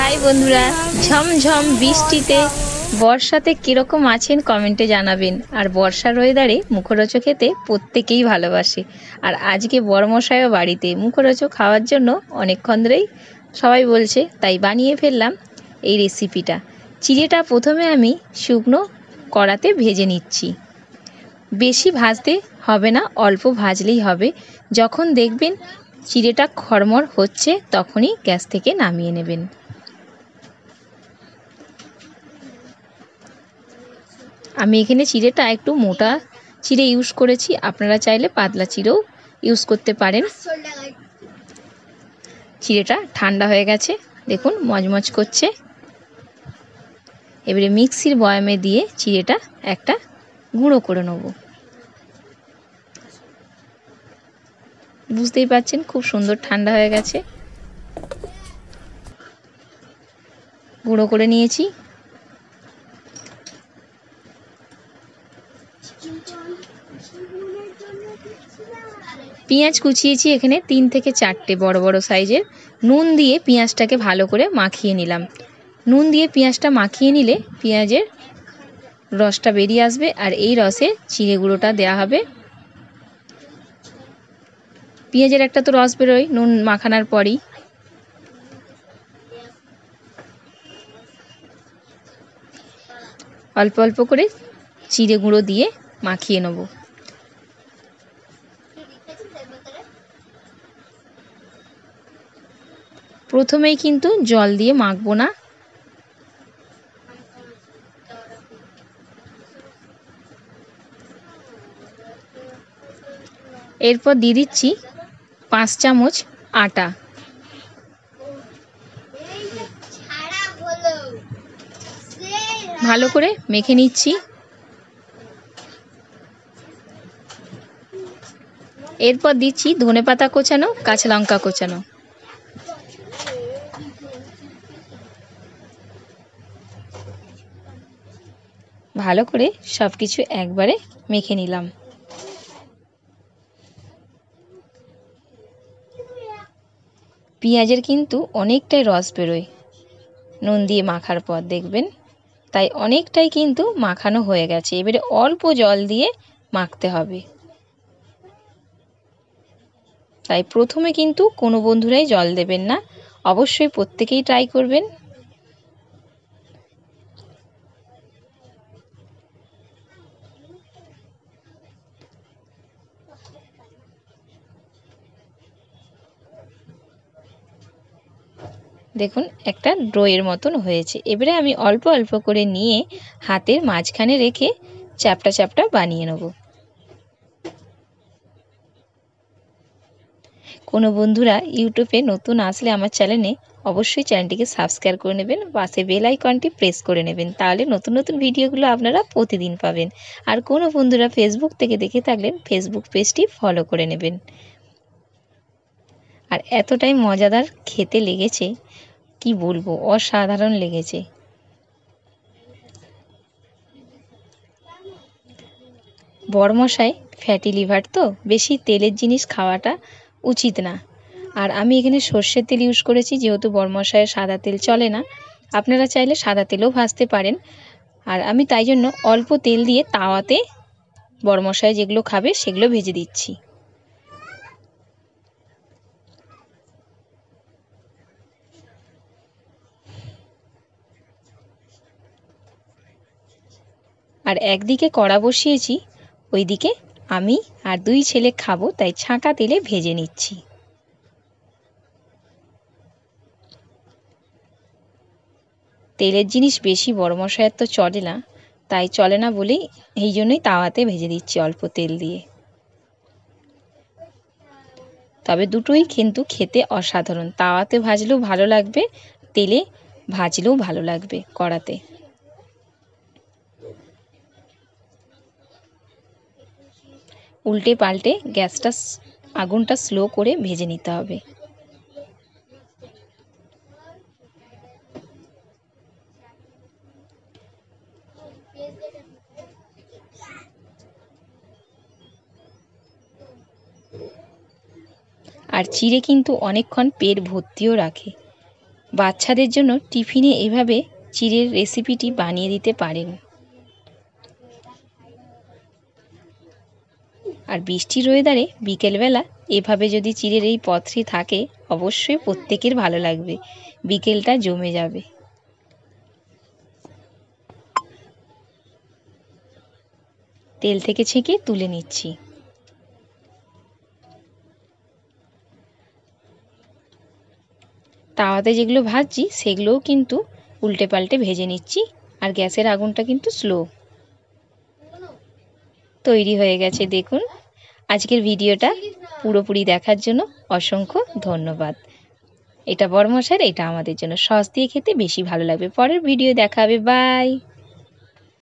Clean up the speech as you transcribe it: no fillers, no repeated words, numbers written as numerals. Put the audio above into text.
High বন্ধুরা, ঝমঝম বৃষ্টিতে বর্ষাতে কিরকম আছেন কমেন্টে জানাবেন। আর বর্ষার ওয়েদারে মুখরোচক খেতে প্রত্যেকেই ভালোবাসে। আর আজকে বড়মশাইও বাড়িতে মুখরোচক খাওয়ার জন্য অনেকক্ষণ ধরেই সবাই বলছে, তাই বানিয়ে ফেললাম এই রেসিপিটা। চিড়েটা প্রথমে আমি শুকনো কড়াতে ভেজে নিচ্ছি। বেশি ভাজতে হবে না, অল্প ভাজলেই হবে। যখন দেখবেন চিড়েটা খরমর হচ্ছে তখনই গ্যাস থেকে নামিয়ে নেবেন। আমি এখানে চিড়েটা একটু মোটা চিড়ে ইউজ করেছি, আপনারা চাইলে পাতলা চিড়েও ইউজ করতে পারেন। চিড়েটা ঠান্ডা হয়ে গেছে, দেখুন মজমজ করছে। এবারে মিক্সির বয়ামে দিয়ে চিড়েটা একটা গুঁড়ো করে নেব। বুঝতেই পারছেন খুব সুন্দর ঠান্ডা হয়ে গেছে। গুঁড়ো করে নিয়েছি। পেঁয়াজ কুচিয়েছি এখানে 3 থেকে 4টে বড় বড় সাইজের। নুন দিয়ে পেঁয়াজটাকে ভালো করে মাখিয়ে নিলাম। নুন দিয়ে পেঁয়াজটা মাখিয়ে নিলে পেঁয়াজের রসটা বেরিয়ে আসবে, আর এই রসে চিড়ে গুঁড়োটা দেওয়া হবে। পেঁয়াজের একটা তো রস বেরোয় নুন মাখানোর পরই। অল্প অল্প করে চিড়ে গুঁড়ো দিয়ে মাখিয়ে নেব। প্রথমেই কিন্তু জল দিয়ে মাখবো না। এরপর দিয়ে দিচ্ছি 5 চামচ আটা। ভালো করে মেখে নিচ্ছি। এরপর দিচ্ছি ধনেপাতা কোচানো, কাঁচা লঙ্কা কোচানো। ভালো করে সব কিছু একবারে মেখে নিলাম। পেঁয়াজের কিন্তু অনেকটাই রস বেরোয় নুন দিয়ে মাখার পর, দেখবেন। তাই অনেকটাই কিন্তু মাখানো হয়ে গেছে। এবারে অল্প জল দিয়ে মাখতে হবে। তাই প্রথমে কিন্তু কোনো বন্ধুরাই জল দেবেন না, অবশ্যই প্রত্যেকেই ট্রাই করবেন। দেখুন একটা ড্রয়ের মতন হয়েছে। এবারে আমি অল্প অল্প করে নিয়ে হাতের মাঝখানে রেখে চ্যাপটা চ্যাপটা বানিয়ে নেব। কোনো বন্ধুরা ইউটিউবে নতুন আসলে আমার চ্যানেলে অবশ্যই চ্যানেলটিকে সাবস্ক্রাইব করে নেবেন, পাশে বেল আইকনটি প্রেস করে নেবেন, তাহলে নতুন নতুন ভিডিওগুলো আপনারা প্রতিদিন পাবেন। আর কোনো বন্ধুরা ফেসবুক থেকে দেখে থাকলেন ফেসবুক পেজটি ফলো করে নেবেন। আর এতটাই মজাদার খেতে লেগেছে, কি বলবো, অসাধারণ লেগেছে। বড়মশাই ফ্যাটি লিভার, তো বেশি তেলের জিনিস খাওয়াটা উচিত না। আর আমি এখানে সর্ষের তেল ইউজ করেছি, যেহেতু বড়মশাইয়ের সাদা তেল চলে না। আপনারা চাইলে সাদা তেলেও ভাজতে পারেন। আর আমি তাই জন্য অল্প তেল দিয়ে তাওয়াতে বড়মশাই যেগুলো খাবে সেগুলো ভেজে দিচ্ছি। আর একদিকে কড়া বসিয়েছি, ওইদিকে আমি আর 2 ছেলে খাবো, তাই ছাঁকা তেলে ভেজে নিচ্ছি। তেলের জিনিস বেশি বড়মশাইয়ের তো চলে না, তাই চলে না বলেই এই জন্যই তাওয়াতে ভেজে দিচ্ছি অল্প তেল দিয়ে। তবে দুটোই কিন্তু খেতে অসাধারণ। তাওয়াতে ভাজলেও ভালো লাগবে, তেলে ভাজলেও ভালো লাগবে কড়াতে। উল্টে পাল্টে গ্যাসটা আগুনটা স্লো করে ভেজে নিতে হবে। আর চিড়ে কিন্তু অনেকক্ষণ পেট ভর্তিও রাখে। বাচ্চাদের জন্য টিফিনে এভাবে চিড়ের রেসিপিটি বানিয়ে দিতে পারেন। আর বৃষ্টির ওয়েদারে বিকেলবেলা এভাবে যদি চিড়ের এই পদটি থাকে অবশ্যই প্রত্যেকের ভালো লাগবে, বিকেলটা জমে যাবে। তেল থেকে ছেঁকে তুলে নিচ্ছি। তাওয়াতে যেগুলো ভাজছি সেগুলোও কিন্তু উল্টে পাল্টে ভেজে নিচ্ছি, আর গ্যাসের আগুনটা কিন্তু স্লো। তৈরি হয়ে গেছে দেখুন। আজকের ভিডিওটা পুরোপুরি দেখার জন্য অসংখ্য ধন্যবাদ। এটা বড়মশাইয়ের, এটা আমাদের জন্য। সস দিয়ে খেতে বেশি ভালো লাগবে। পরের ভিডিও দেখা হবে। বাই।